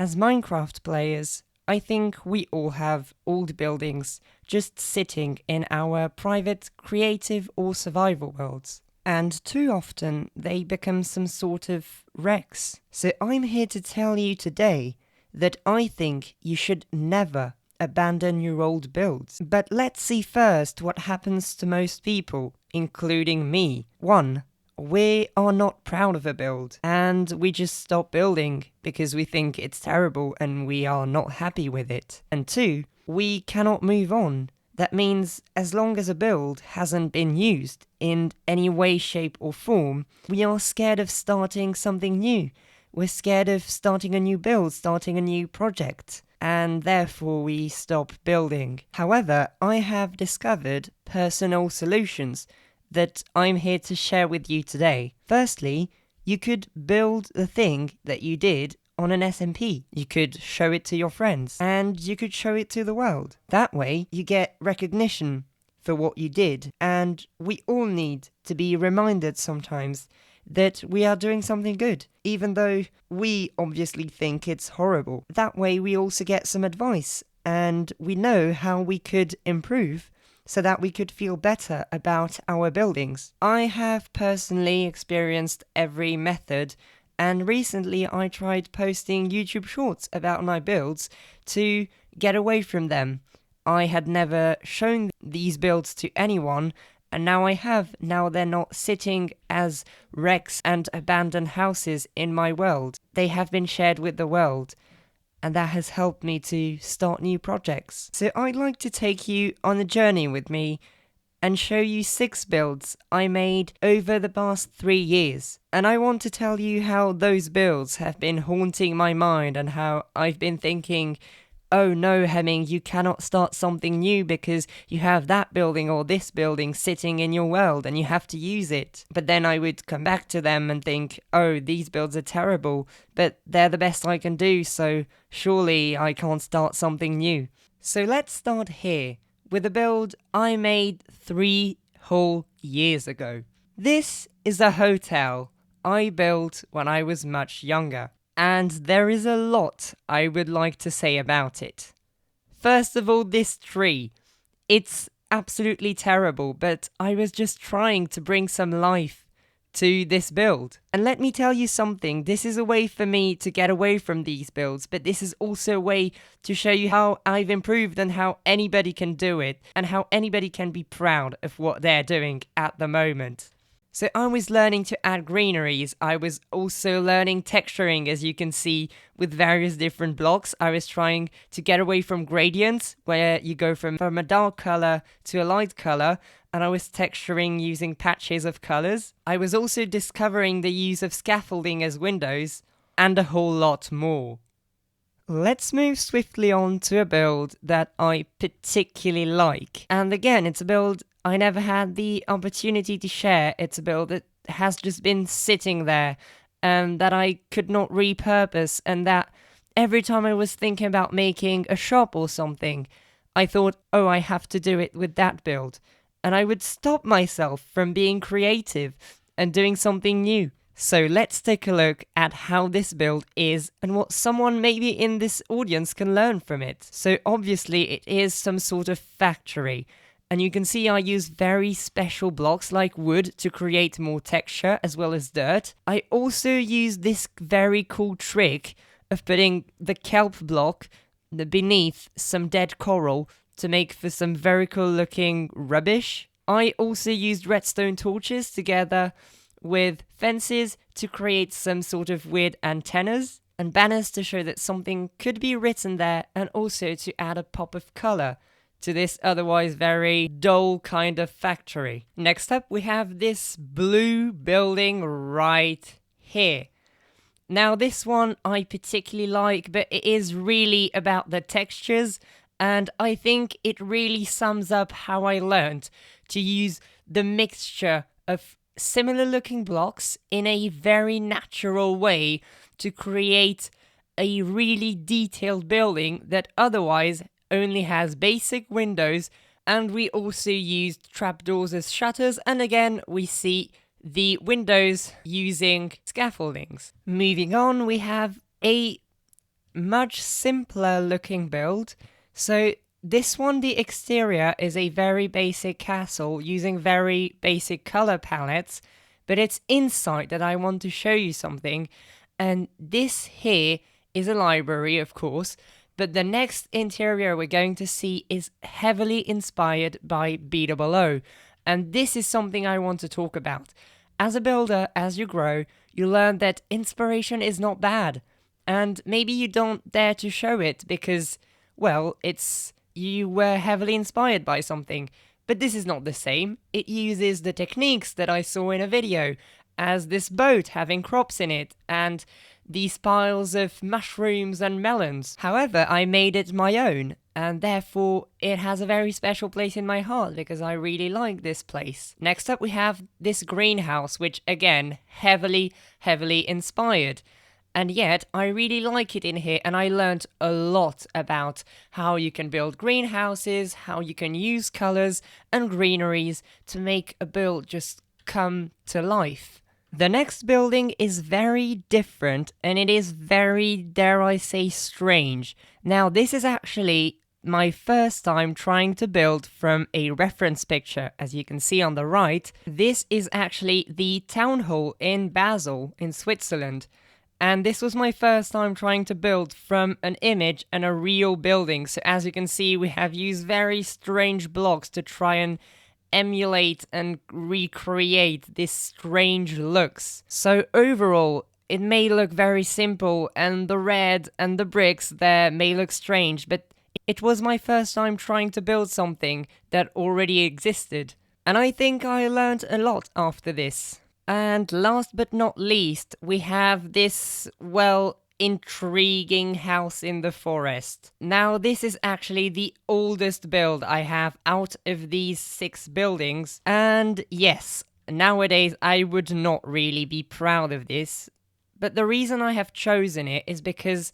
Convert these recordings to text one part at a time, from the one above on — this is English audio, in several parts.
As Minecraft players, I think we all have old buildings just sitting in our private, creative, or survival worlds. And too often they become some sort of wrecks. So I'm here to tell you today that I think you should never abandon your old builds. But let's see first what happens to most people, including me. 1. We are not proud of a build, and we just stop building because we think it's terrible and we are not happy with it. And 2, we cannot move on. That means as long as a build hasn't been used in any way, shape or form, we are scared of starting something new. We're scared of starting a new build, starting a new project, and therefore we stop building. However, I have discovered personal solutions that I'm here to share with you today. Firstly, you could build the thing that you did on an SMP. You could show it to your friends and you could show it to the world. That way, you get recognition for what you did, and we all need to be reminded sometimes that we are doing something good, even though we obviously think it's horrible. That way, we also get some advice and we know how we could improve so that we could feel better about our buildings. I have personally experienced every method, and recently I tried posting YouTube shorts about my builds to get away from them. I had never shown these builds to anyone, and now I have. Now they're not sitting as wrecks and abandoned houses in my world. They have been shared with the world, and that has helped me to start new projects. So I'd like to take you on a journey with me and show you 6 builds I made over the past 3 years. And I want to tell you how those builds have been haunting my mind and how I've been thinking, oh no, Hemming, you cannot start something new because you have that building or this building sitting in your world and you have to use it. But then I would come back to them and think, oh, these builds are terrible, but they're the best I can do, so surely I can't start something new. So let's start here with a build I made 3 whole years ago. This is a hotel I built when I was much younger, and there is a lot I would like to say about it. First of all, this tree. It's absolutely terrible, but I was just trying to bring some life to this build. And let me tell you something, this is a way for me to get away from these builds, but this is also a way to show you how I've improved and how anybody can do it, and how anybody can be proud of what they're doing at the moment. So I was learning to add greeneries. I was also learning texturing, as you can see, with various different blocks. I was trying to get away from gradients, where you go from a dark color to a light color, and I was texturing using patches of colors. I was also discovering the use of scaffolding as windows, and a whole lot more. Let's move swiftly on to a build that I particularly like. And again, it's a build I never had the opportunity to share. It's a build that has just been sitting there and that I could not repurpose, and that every time I was thinking about making a shop or something, I thought, oh, I have to do it with that build. And I would stop myself from being creative and doing something new. So let's take a look at how this build is and what someone maybe in this audience can learn from it. So obviously it is some sort of factory. And you can see I use very special blocks like wood to create more texture as well as dirt. I also use this very cool trick of putting the kelp block beneath some dead coral to make for some very cool looking rubbish. I also used redstone torches together with fences to create some sort of weird antennas and banners to show that something could be written there, and also to add a pop of color to this otherwise very dull kind of factory. Next up, we have this blue building right here. Now this one I particularly like, but it is really about the textures, and I think it really sums up how I learned to use the mixture of similar looking blocks in a very natural way to create a really detailed building that otherwise only has basic windows. And we also used trapdoors as shutters, and again we see the windows using scaffoldings. Moving on, we have a much simpler looking build. So this one, the exterior is a very basic castle using very basic color palettes, but it's inside that I want to show you something. And this here is a library, of course, but the next interior we're going to see is heavily inspired by BOO. And this is something I want to talk about. As a builder, as you grow, you learn that inspiration is not bad. And maybe you don't dare to show it because, well, you were heavily inspired by something. But this is not the same. It uses the techniques that I saw in a video, as this boat having crops in it, and these piles of mushrooms and melons. However, I made it my own, and therefore it has a very special place in my heart because I really like this place. Next up we have this greenhouse, which again, heavily inspired. And yet, I really like it in here, and I learned a lot about how you can build greenhouses, how you can use colors and greeneries to make a build just come to life. The next building is very different, and it is very, dare I say, strange. Now, this is actually my first time trying to build from a reference picture. As you can see on the right, this is actually the town hall in Basel, in Switzerland. And this was my first time trying to build from an image and a real building. So as you can see, we have used very strange blocks to try and emulate and recreate these strange looks. So overall, it may look very simple, and the red and the bricks there may look strange, but it was my first time trying to build something that already existed. And I think I learned a lot after this. And last but not least, we have this, well, intriguing house in the forest. Now, this is actually the oldest build I have out of these 6 buildings. And yes, nowadays I would not really be proud of this. But the reason I have chosen it is because,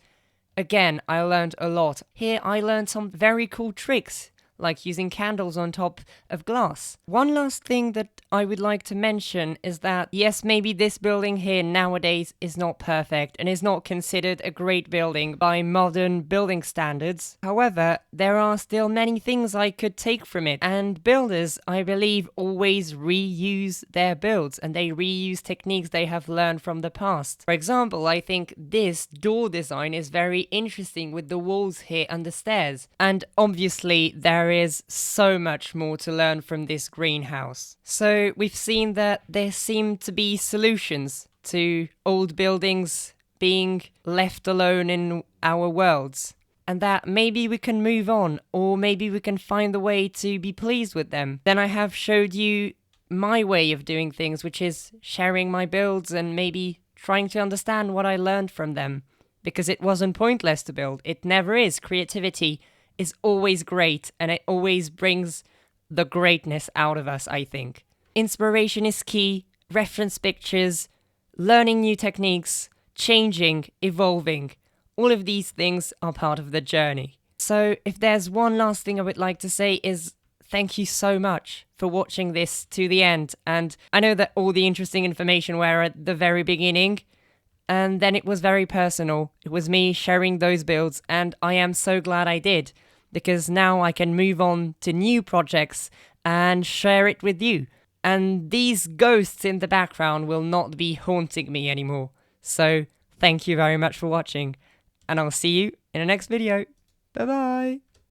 again, I learned a lot. Here I learned some very cool tricks, like using candles on top of glass. One last thing that I would like to mention is that, yes, maybe this building here nowadays is not perfect and is not considered a great building by modern building standards. However, there are still many things I could take from it, and builders, I believe, always reuse their builds, and they reuse techniques they have learned from the past. For example, I think this door design is very interesting with the walls here and the stairs, and obviously there is so much more to learn from this greenhouse. So we've seen that there seem to be solutions to old buildings being left alone in our worlds, and that maybe we can move on, or maybe we can find a way to be pleased with them. Then I have showed you my way of doing things, which is sharing my builds and maybe trying to understand what I learned from them, because it wasn't pointless to build. It never is. Creativity is always great, and it always brings the greatness out of us, I think. Inspiration is key, reference pictures, learning new techniques, changing, evolving. All of these things are part of the journey. So if there's one last thing I would like to say is thank you so much for watching this to the end. And I know that all the interesting information were at the very beginning, and then it was very personal. It was me sharing those builds, and I am so glad I did, because now I can move on to new projects and share it with you. And these ghosts in the background will not be haunting me anymore. So thank you very much for watching, and I'll see you in the next video. Bye bye!